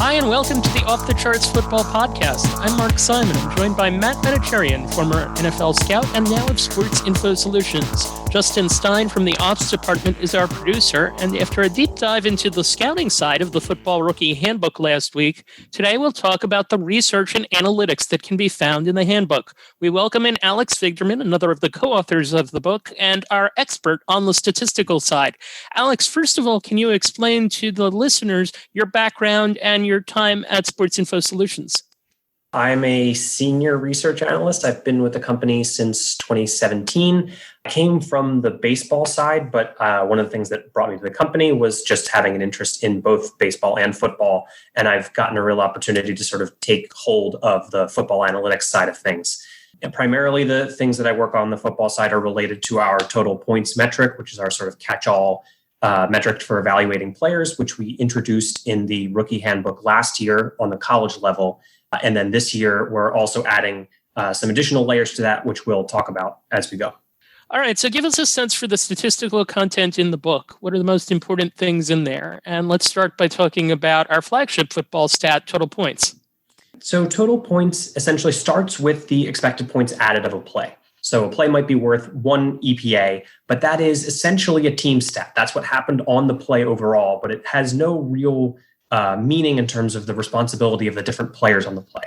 Hi, and welcome to the Off the Charts Football Podcast. I'm Mark Simon. I'm joined by Matt Manocherian, former NFL scout and now of Sports Info Solutions. Justin Stein from the Ops Department is our producer, and after a deep dive into the scouting side of the Football Rookie Handbook last week, today we'll talk about the research and analytics that can be found in the handbook. We welcome in Alex Vigderman, another of the co-authors of the book, and our expert on the statistical side. Alex, first of all, can you explain to the listeners your background and your time at Sports Info Solutions? I'm a senior research analyst. I've been with the company since 2017. I came from the baseball side, but one of the things that brought me to the company was just having an interest in both baseball and football. And I've gotten a real opportunity to sort of take hold of the football analytics side of things. And primarily the things that I work on the football side are related to our total points metric, which is our sort of catch-all metric for evaluating players, which we introduced in the rookie handbook last year on the college level. And then this year, we're also adding some additional layers to that, which we'll talk about as we go. All right, so give us a sense for the statistical content in the book. What are the most important things in there? And let's start by talking about our flagship football stat, total points. So total points essentially starts with the expected points added of a play. So a play might be worth 1 EPA, but that is essentially a team stat. That's what happened on the play overall, but it has no real meaning in terms of the responsibility of the different players on the play.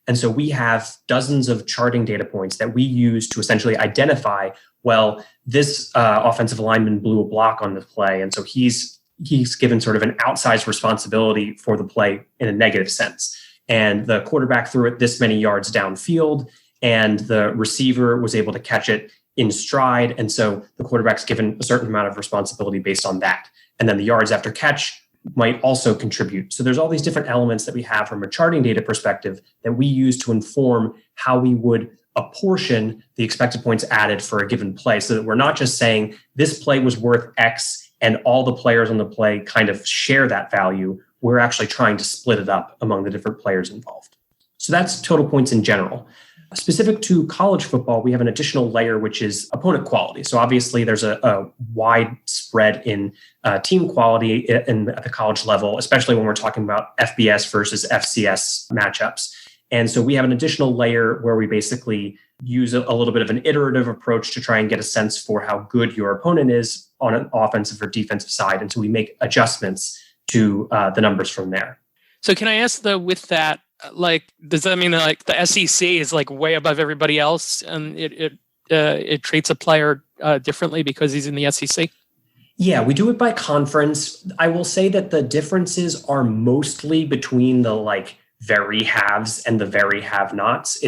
And so we have dozens of charting data points that we use to essentially identify, well, this offensive lineman blew a block on this play. And so he's given sort of an outsized responsibility for the play in a negative sense. And the quarterback threw it this many yards downfield, and the receiver was able to catch it in stride. And so the quarterback's given a certain amount of responsibility based on that. And then the yards after catch might also contribute. So there's all these different elements that we have from a charting data perspective that we use to inform how we would apportion the expected points added for a given play, so that we're not just saying this play was worth X and all the players on the play kind of share that value. We're actually trying to split it up among the different players involved. So that's total points in general. Specific to college football, we have an additional layer, which is opponent quality. So obviously there's a wide spread in team quality at the college level, especially when we're talking about FBS versus FCS matchups. And so we have an additional layer where we basically use a little bit of an iterative approach to try and get a sense for how good your opponent is on an offensive or defensive side. And so we make adjustments to the numbers from there. So can I ask, though, with that, does that mean that the SEC is way above everybody else, and it treats a player differently because he's in the SEC? Yeah, we do it by conference. I will say that the differences are mostly between the very haves and the very have-nots.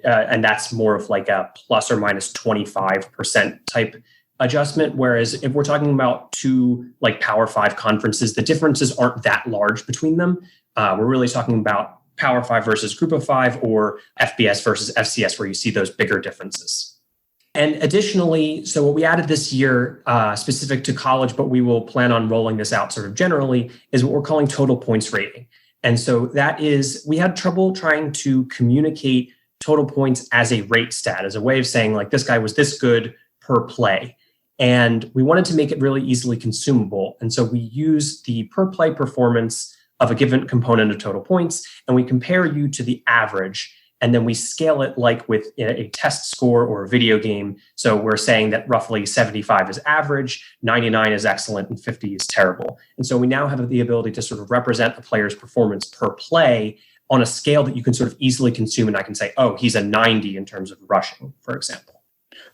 And that's more of a plus or minus 25% type adjustment. Whereas if we're talking about two Power 5 conferences, the differences aren't that large between them. We're really talking about Power 5 versus Group of 5 or FBS versus FCS, where you see those bigger differences. And additionally, so what we added this year, specific to college, but we will plan on rolling this out sort of generally, is what we're calling total points rating. And so that is, we had trouble trying to communicate total points as a rate stat, as a way of saying this guy was this good per play. And we wanted to make it really easily consumable. And so we use the per play performance of a given component of total points, and we compare you to the average, and then we scale it with a test score or a video game. So we're saying that roughly 75 is average, 99 is excellent, and 50 is terrible. And so we now have the ability to sort of represent a player's performance per play on a scale that you can sort of easily consume, and I can say, oh, he's a 90 in terms of rushing, for example.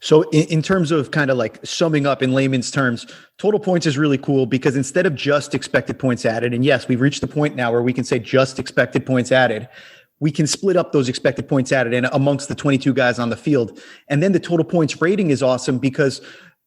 So in terms of kind of summing up in layman's terms, total points is really cool because instead of just expected points added, and yes, we've reached the point now where we can say just expected points added, we can split up those expected points added in amongst the 22 guys on the field. And then the total points rating is awesome because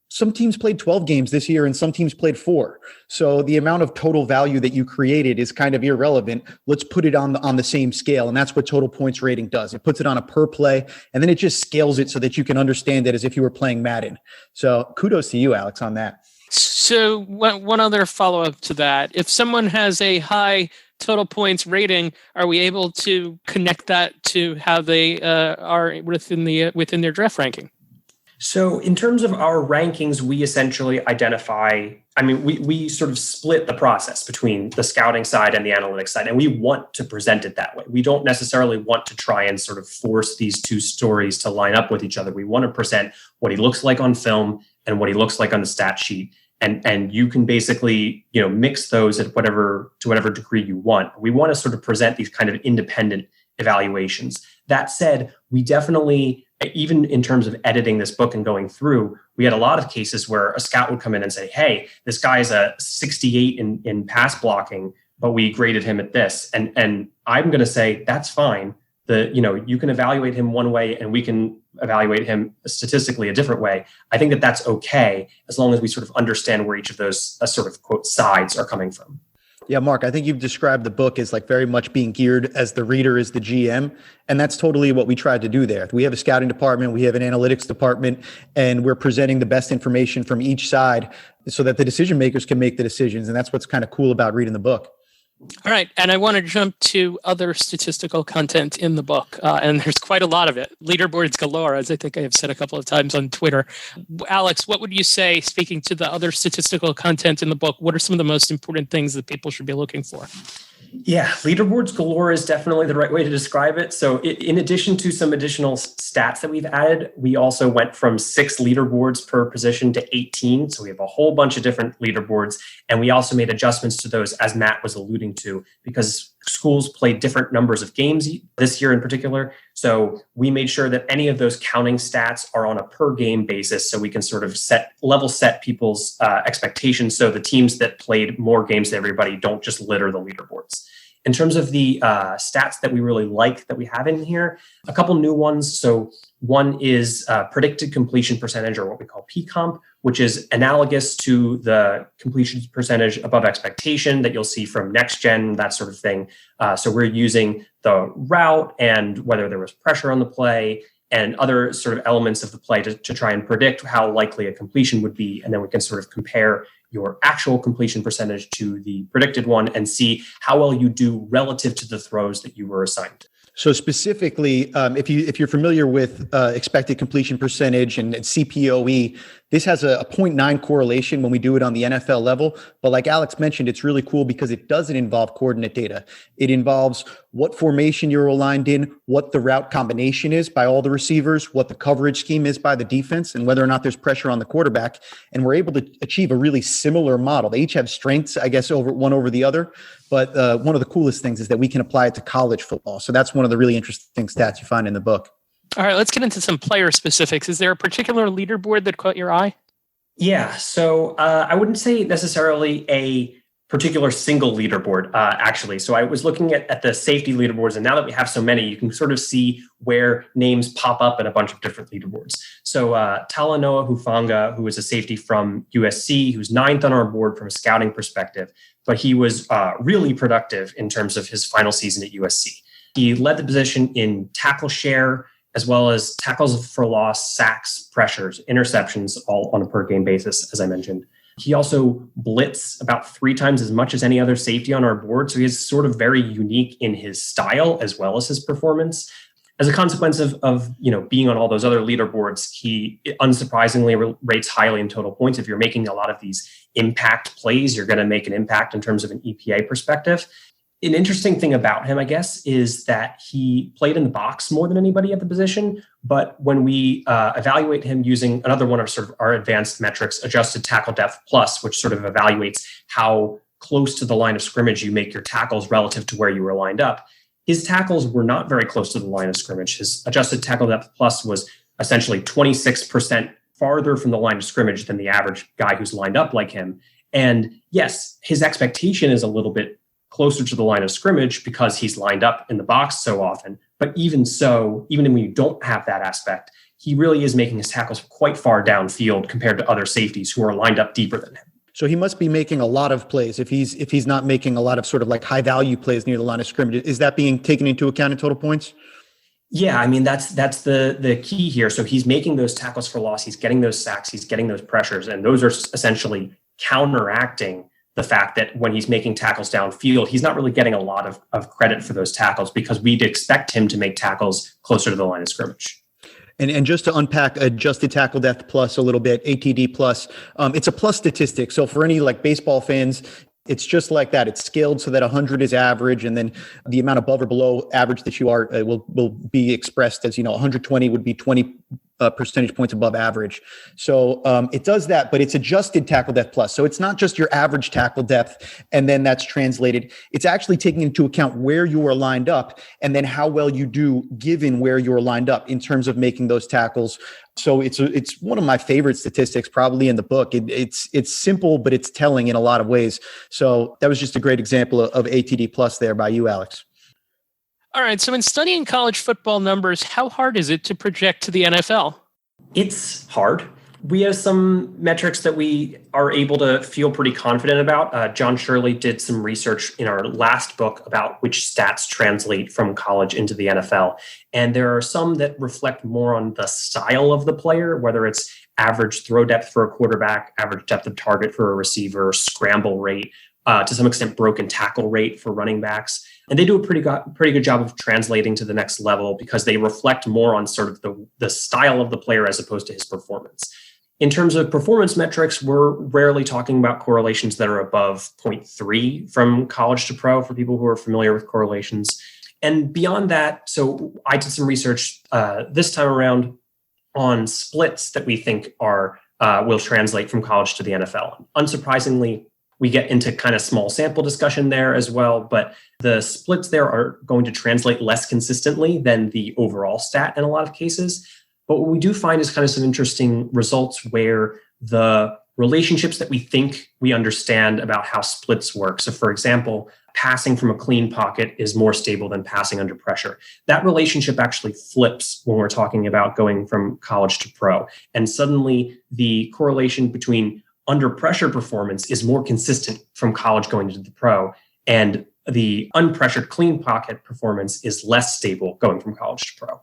some teams played 12 games this year and some teams played 4. So the amount of total value that you created is kind of irrelevant. Let's put it on the same scale. And that's what total points rating does. It puts it on a per play, and then it just scales it so that you can understand it as if you were playing Madden. So kudos to you, Alex, on that. So one other follow-up to that. If someone has a high total points rating, are we able to connect that to how they are within their draft ranking? So in terms of our rankings, we essentially identify, we sort of split the process between the scouting side and the analytics side, and we want to present it that way. We don't necessarily want to try and sort of force these two stories to line up with each other. We want to present what he looks like on film and what he looks like on the stat sheet. And you can basically, mix those to whatever degree you want. We want to sort of present these kind of independent evaluations. That said, we definitely, even in terms of editing this book and going through, we had a lot of cases where a scout would come in and say, hey, this guy's a 68 in pass blocking, but we graded him at this. And I'm going to say, that's fine. You can evaluate him one way and we can evaluate him statistically a different way. I think that that's okay, as long as we sort of understand where each of those sort of quote sides are coming from. Yeah, Mark, I think you've described the book as like very much being geared as the reader is the GM. And that's totally what we tried to do there. We have a scouting department, we have an analytics department, and we're presenting the best information from each side so that the decision makers can make the decisions. And that's what's kind of cool about reading the book. All right. And I want to jump to other statistical content in the book. And there's quite a lot of it. Leaderboards galore, as I think I have said a couple of times on Twitter. Alex, what would you say, speaking to the other statistical content in the book, what are some of the most important things that people should be looking for? Yeah, leaderboards galore is definitely the right way to describe it. So in addition to some additional stats that we've added, we also went from 6 leaderboards per position to 18. So we have a whole bunch of different leaderboards. And we also made adjustments to those, as Matt was alluding to, because schools play different numbers of games this year in particular. So we made sure that any of those counting stats are on a per game basis, so we can sort of level set people's expectations, so the teams that played more games than everybody don't just litter the leaderboards. In terms of the stats that we really like that we have in here, a couple new ones. So one is predicted completion percentage, or what we call PComp, which is analogous to the completion percentage above expectation that you'll see from Next Gen, that sort of thing. So we're using the route and whether there was pressure on the play and other sort of elements of the play to try and predict how likely a completion would be. And then we can sort of compare your actual completion percentage to the predicted one and see how well you do relative to the throws that you were assigned. So specifically, if you're familiar with expected completion percentage and CPOE, this has a 0.9 correlation when we do it on the NFL level. But like Alex mentioned, it's really cool because it doesn't involve coordinate data. It involves what formation you're aligned in, what the route combination is by all the receivers, what the coverage scheme is by the defense, and whether or not there's pressure on the quarterback. And we're able to achieve a really similar model. They each have strengths, I guess, over the other. But one of the coolest things is that we can apply it to college football. So that's one of the really interesting stats you find in the book. All right, let's get into some player specifics. Is there a particular leaderboard that caught your eye? Yeah, so I wouldn't say necessarily a particular single leaderboard, actually. So I was looking at the safety leaderboards, and now that we have so many, you can sort of see where names pop up in a bunch of different leaderboards. So Talanoa Haufa, who is a safety from USC, who's 9th on our board from a scouting perspective, but he was really productive in terms of his final season at USC. He led the position in tackle share, as well as tackles for loss, sacks, pressures, interceptions, all on a per game basis, as I mentioned. He also blitz about 3 times as much as any other safety on our board. So he's sort of very unique in his style as well as his performance. As a consequence of being on all those other leaderboards, he unsurprisingly rates highly in total points. If you're making a lot of these impact plays, you're going to make an impact in terms of an EPA perspective. An interesting thing about him, I guess, is that he played in the box more than anybody at the position. But when we evaluate him using another one of sort of our advanced metrics, adjusted tackle depth plus, which sort of evaluates how close to the line of scrimmage you make your tackles relative to where you were lined up, his tackles were not very close to the line of scrimmage. His adjusted tackle depth plus was essentially 26% farther from the line of scrimmage than the average guy who's lined up like him. And yes, his expectation is a little bit closer to the line of scrimmage because he's lined up in the box so often. But even so, even when you don't have that aspect, he really is making his tackles quite far downfield compared to other safeties who are lined up deeper than him. So he must be making a lot of plays. If he's not making a lot of sort of like high value plays near the line of scrimmage, is that being taken into account in total points? Yeah, I mean, that's the key here. So he's making those tackles for loss, he's getting those sacks, he's getting those pressures, and those are essentially counteracting the fact that when he's making tackles downfield, he's not really getting a lot of credit for those tackles because we'd expect him to make tackles closer to the line of scrimmage. And just to unpack adjusted tackle depth plus a little bit, ATD plus, it's a plus statistic. So for any like baseball fans, it's just like that. It's scaled so that 100 is average, and then the amount above or below average that you are will be expressed as, 120 would be 20 percentage points above average. So it does that, but it's adjusted tackle depth plus. So it's not just your average tackle depth, and then that's translated. It's actually taking into account where you are lined up, and then how well you do given where you're lined up in terms of making those tackles. So it's one of my favorite statistics probably in the book. It's simple, but it's telling in a lot of ways. So that was just a great example of ATD plus there by you, Alex. All right. So in studying college football numbers, how hard is it to project to the NFL? It's hard. We have some metrics that we are able to feel pretty confident about. John Shirley did some research in our last book about which stats translate from college into the NFL. And there are some that reflect more on the style of the player, whether it's average throw depth for a quarterback, average depth of target for a receiver, scramble rate, to some extent broken tackle rate for running backs. And they do a pretty good job of translating to the next level because they reflect more on sort of the style of the player as opposed to his performance. In terms of performance metrics, we're rarely talking about correlations that are above 0.3 from college to pro for people who are familiar with correlations. And beyond that, so I did some research this time around on splits that we think will translate from college to the NFL. Unsurprisingly, we get into kind of small sample discussion there as well, but the splits there are going to translate less consistently than the overall stat in a lot of cases. But what we do find is kind of some interesting results where the relationships that we think we understand about how splits work. So for example, passing from a clean pocket is more stable than passing under pressure. That relationship actually flips when we're talking about going from college to pro. And suddenly the correlation between under pressure performance is more consistent from college going to the pro, and the unpressured clean pocket performance is less stable going from college to pro.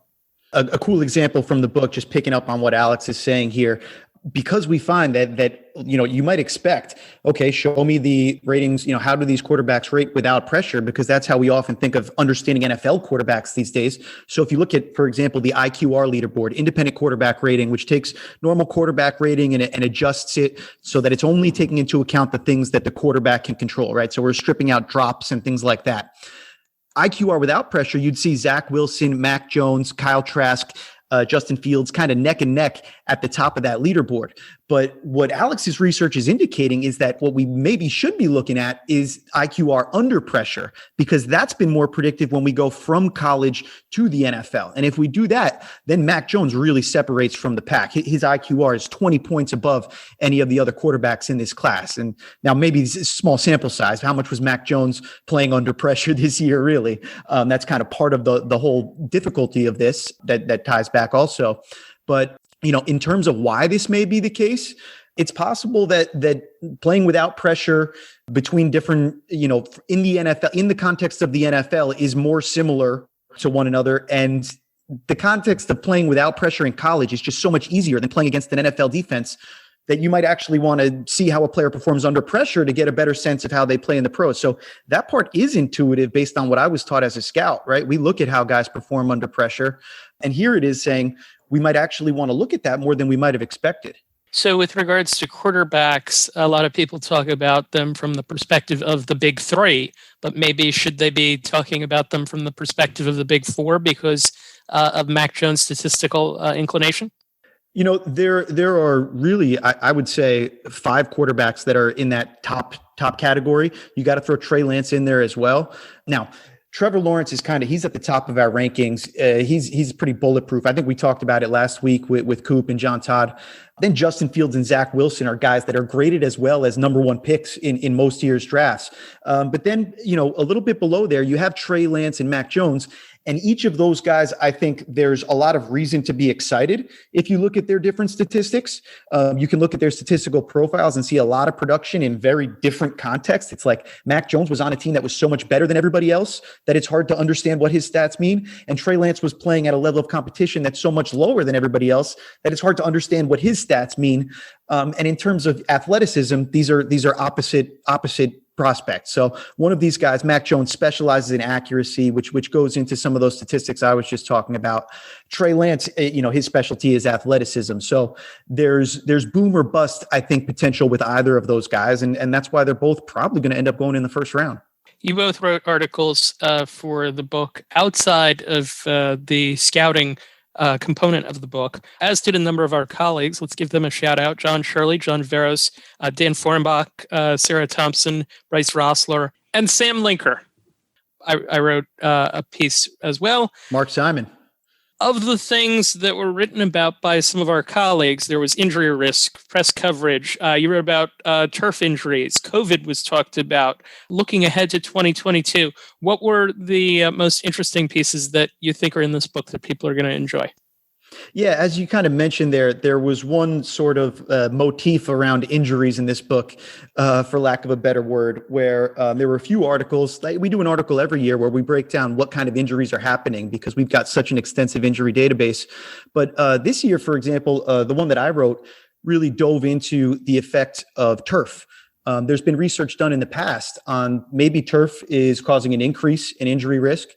A cool example from the book, just picking up on what Alex is saying here, because we find that you might expect, okay, show me the ratings, how do these quarterbacks rate without pressure? Because that's how we often think of understanding NFL quarterbacks these days. So if you look at, for example, the IQR leaderboard, independent quarterback rating, which takes normal quarterback rating and adjusts it so that it's only taking into account the things that the quarterback can control, right? So we're stripping out drops and things like that. IQR without pressure, you'd see Zach Wilson, Mac Jones, Kyle Trask, Justin Fields kind of neck and neck at the top of that leaderboard. But what Alex's research is indicating is that what we maybe should be looking at is IQR under pressure, because that's been more predictive when we go from college to the NFL. And if we do that, then Mac Jones really separates from the pack. His IQR is 20 points above any of the other quarterbacks in this class. And now maybe this is a small sample size. How much was Mac Jones playing under pressure this year, really? That's kind of part of the whole difficulty of this that ties back also. But in terms of why this may be the case, it's possible that playing without pressure between different, in the NFL, in the context of the NFL, is more similar to one another. And the context of playing without pressure in college is just so much easier than playing against an NFL defense that you might actually want to see how a player performs under pressure to get a better sense of how they play in the pros. So that part is intuitive based on what I was taught as a scout, right? We look at how guys perform under pressure. And here it is saying, we might actually want to look at that more than we might have expected. So with regards to quarterbacks, a lot of people talk about them from the perspective of the big three, but maybe should they be talking about them from the perspective of the big four because of Mac Jones' statistical inclination? There are really, I would say, 5 quarterbacks that are in that top category. You got to throw Trey Lance in there as well. Now, Trevor Lawrence is he's at the top of our rankings. He's pretty bulletproof. I think we talked about it last week with Coop and John Todd. Then Justin Fields and Zach Wilson are guys that are graded as well as number 1 picks in most years' drafts. But then, a little bit below there, you have Trey Lance and Mac Jones. And each of those guys, I think there's a lot of reason to be excited. If you look at their different statistics, you can look at their statistical profiles and see a lot of production in very different contexts. It's like Mac Jones was on a team that was so much better than everybody else that it's hard to understand what his stats mean. And Trey Lance was playing at a level of competition that's so much lower than everybody else that it's hard to understand what his stats mean. And in terms of athleticism, these are opposite prospects. So one of these guys, Mac Jones, specializes in accuracy, which goes into some of those statistics I was just talking about. Trey Lance, his specialty is athleticism. So there's boom or bust, I think, potential with either of those guys. And that's why they're both probably going to end up going in the first round. You both wrote articles for the book outside of the scouting component of the book, as did a number of our colleagues. Let's give them a shout out. John Shirley, John Veros, Dan Formbach, Sarah Thompson, Bryce Rossler, and Sam Linker. I wrote a piece as well. Mark Simon. Of the things that were written about by some of our colleagues, there was injury risk, press coverage. You wrote about turf injuries. COVID was talked about. Looking ahead to 2022, what were the most interesting pieces that you think are in this book that people are going to enjoy? Yeah, as you kind of mentioned there was one sort of motif around injuries in this book, for lack of a better word, where there were a few articles. We do an article every year where we break down what kind of injuries are happening because we've got such an extensive injury database. But this year, for example, the one that I wrote really dove into the effect of turf. There's been research done in the past on maybe turf is causing an increase in injury risk.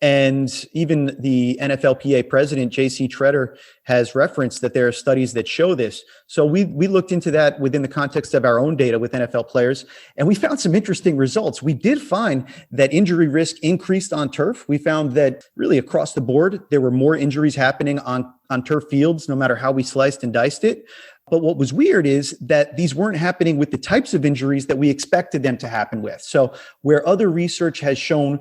And even the NFLPA president, J.C. Tretter, has referenced that there are studies that show this. So we looked into that within the context of our own data with NFL players, and we found some interesting results. We did find that injury risk increased on turf. We found that really across the board, there were more injuries happening on turf fields, no matter how we sliced and diced it. But what was weird is that these weren't happening with the types of injuries that we expected them to happen with. So where other research has shown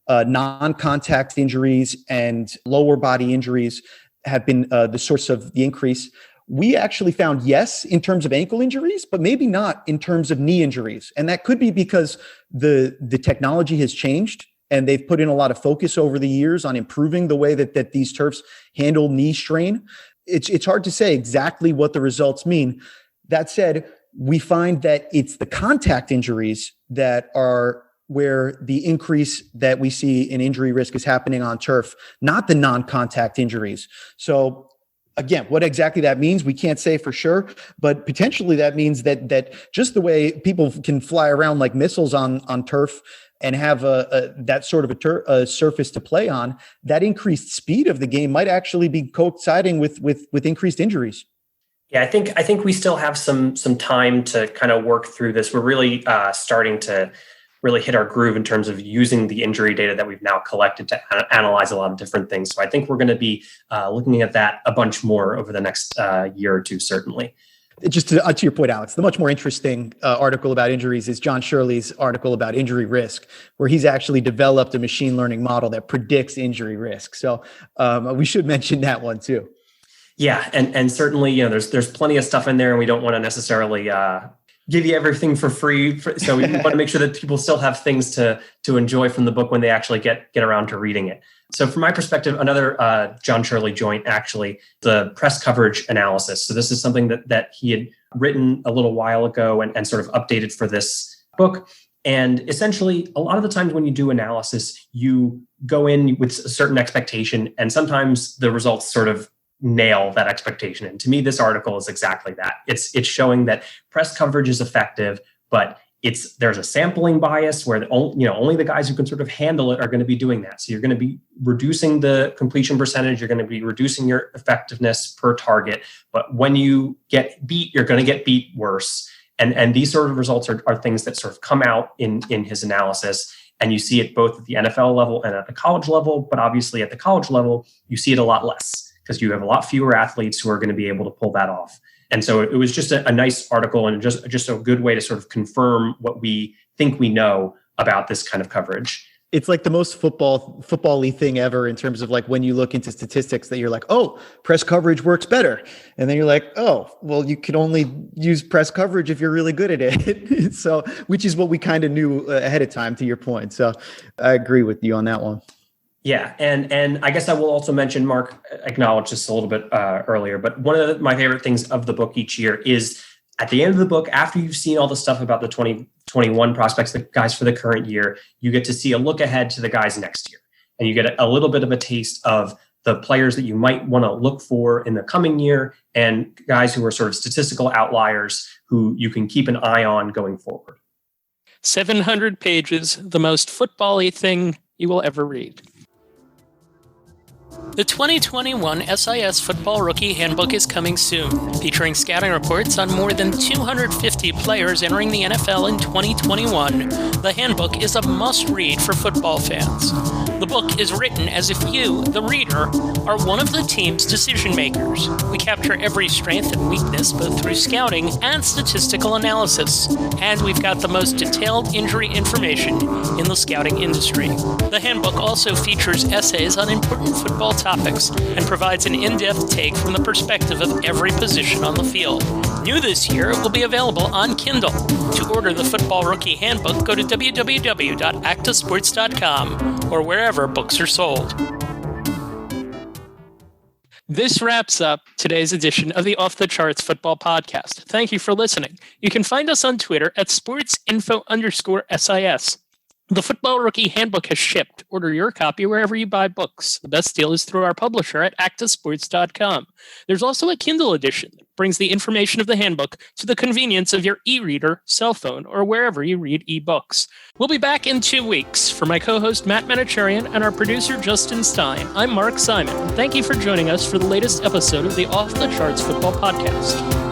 non-contact injuries and lower body injuries have been the source of the increase, we actually found yes in terms of ankle injuries, but maybe not in terms of knee injuries. And that could be because the technology has changed and they've put in a lot of focus over the years on improving the way that these turfs handle knee strain. It's hard to say exactly what the results mean. That said, we find that it's the contact injuries that are where the increase that we see in injury risk is happening on turf, not the non-contact injuries. So again, what exactly that means, we can't say for sure, but potentially that means that just the way people can fly around like missiles on turf and have that sort of a surface to play on, that increased speed of the game might actually be coinciding with increased injuries. Yeah, I think we still have some time to kind of work through this. We're really starting to really hit our groove in terms of using the injury data that we've now collected to analyze a lot of different things. So I think we're going to be looking at that a bunch more over the next year or two, certainly. Just to your point, Alex, the much more interesting article about injuries is John Shirley's article about injury risk, where he's actually developed a machine learning model that predicts injury risk. So we should mention that one too. Yeah, and certainly, there's plenty of stuff in there, and we don't want to necessarily give you everything for free. So we want to make sure that people still have things to enjoy from the book when they actually get around to reading it. So from my perspective, another John Shirley joint, actually, the press coverage analysis. So this is something that he had written a little while ago and sort of updated for this book. And essentially, a lot of the times when you do analysis, you go in with a certain expectation, and sometimes the results sort of nail that expectation. And to me, this article is exactly that. It's showing that press coverage is effective, but there's a sampling bias where only the guys who can sort of handle it are going to be doing that. So you're going to be reducing the completion percentage. You're going to be reducing your effectiveness per target. But when you get beat, you're going to get beat worse. And these sort of results are things that sort of come out in his analysis. And you see it both at the NFL level and at the college level. But obviously at the college level, you see it a lot less, because you have a lot fewer athletes who are going to be able to pull that off. And so it was just a nice article and just a good way to sort of confirm what we think we know about this kind of coverage. It's like the most football-y thing ever in terms of like when you look into statistics that you're like, oh, press coverage works better. And then you're like, oh, well, you can only use press coverage if you're really good at it. So, which is what we kind of knew ahead of time, to your point. So I agree with you on that one. Yeah, and I guess I will also mention, Mark acknowledged this a little bit earlier, but one of my favorite things of the book each year is at the end of the book, after you've seen all the stuff about the 2021 prospects, the guys for the current year, you get to see a look ahead to the guys next year. And you get a little bit of a taste of the players that you might want to look for in the coming year and guys who are sort of statistical outliers who you can keep an eye on going forward. 700 pages, the most football-y thing you will ever read. The 2021 SIS Football Rookie Handbook is coming soon, featuring scouting reports on more than 250 players entering the NFL in 2021. The handbook is a must-read for football fans. The book is written as if you, the reader, are one of the team's decision-makers. We capture every strength and weakness both through scouting and statistical analysis, and we've got the most detailed injury information in the scouting industry. The handbook also features essays on important football topics and provides an in-depth take from the perspective of every position on the field. New this year, it will be available on Kindle. To order the Football Rookie Handbook, go to www.actasports.com or wherever books are sold. This wraps up today's edition of the Off the Charts Football Podcast. Thank you for listening. You can find us on Twitter at sportsinfo_SIS. The Football Rookie Handbook has shipped. Order your copy wherever you buy books. The best deal is through our publisher at actasports.com. There's also a Kindle edition that brings the information of the handbook to the convenience of your e-reader, cell phone, or wherever you read e-books. We'll be back in 2 weeks. For my co-host Matt Manocherian and our producer Justin Stein, I'm Mark Simon. Thank you for joining us for the latest episode of the Off the Charts Football Podcast.